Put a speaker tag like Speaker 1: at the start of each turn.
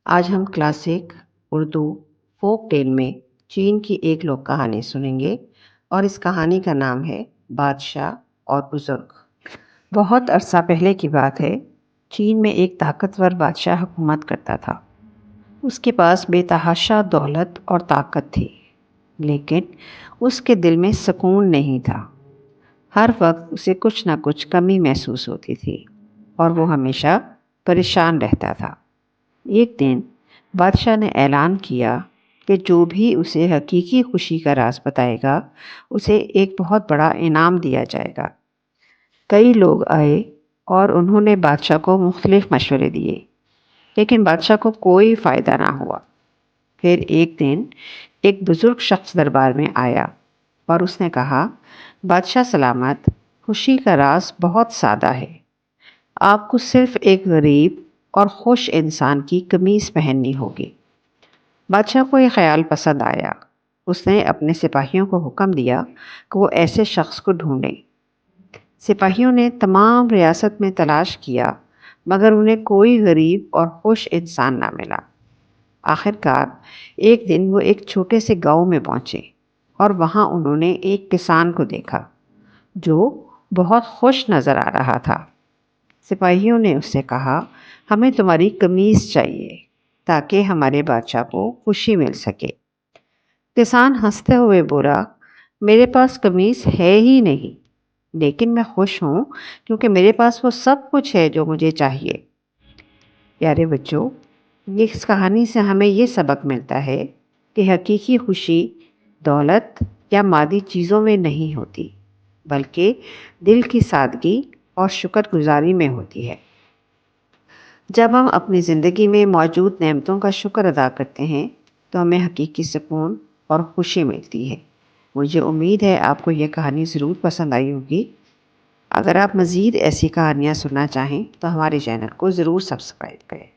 Speaker 1: आज हम classic Urdu folk tale में चीन की एक लोक कहानी सुनेंगे और इस कहानी का नाम है बादशाह और बुजुर्ग। बहुत अरसा पहले की बात है। चीन में एक ताकतवर बादशाह हुकूमत करता था। उसके पास बेतहाशा दौलत और ताकत थी, लेकिन उसके दिल में सुकून नहीं था। हर वक्त उसे कुछ न कुछ कमी महसूस होती थी और वो हमेशा परेशान रहता था। एक दिन बादशाह ने ऐलान किया कि जो भी उसे हकीकी खुशी का राज बताएगा उसे एक बहुत बड़ा इनाम दिया जाएगा। कई लोग आए और उन्होंने बादशाह को मुख्तलिफ मशवरे दिए, लेकिन बादशाह को कोई फ़ायदा ना हुआ। फिर एक दिन एक बुज़ुर्ग शख्स दरबार में आया और उसने कहा, बादशाह सलामत, खुशी का राज बहुत सादा है। आपको सिर्फ एक गरीब और खुश इंसान की कमीज़ पहननी होगी। बादशाह को यह ख्याल पसंद आया। उसने अपने सिपाहियों को हुक्म दिया कि वो ऐसे शख्स को ढूंढें। सिपाहियों ने तमाम रियासत में तलाश किया, मगर उन्हें कोई गरीब और खुश इंसान ना मिला। आखिरकार एक दिन वो एक छोटे से गांव में पहुंचे और वहां उन्होंने एक किसान को देखा जो बहुत खुश नज़र आ रहा था। सिपाहियों ने उससे कहा, हमें तुम्हारी कमीज़ चाहिए ताकि हमारे बादशाह को खुशी मिल सके। किसान हंसते हुए बोला, मेरे पास कमीज़ है ही नहीं, लेकिन मैं खुश हूँ क्योंकि मेरे पास वो सब कुछ है जो मुझे चाहिए। प्यारे बच्चों, इस कहानी से हमें ये सबक मिलता है कि हकीकी खुशी दौलत या मादी चीज़ों में नहीं होती, बल्कि दिल की सादगी और शुक्रगुजारी में होती है। जब हम अपनी ज़िंदगी में मौजूद नेमतों का शुक्र अदा करते हैं तो हमें हकीकी सुकून और खुशी मिलती है। मुझे उम्मीद है आपको ये कहानी ज़रूर पसंद आई होगी। अगर आप मज़ीद ऐसी कहानियाँ सुनना चाहें तो हमारे चैनल को ज़रूर सब्सक्राइब करें।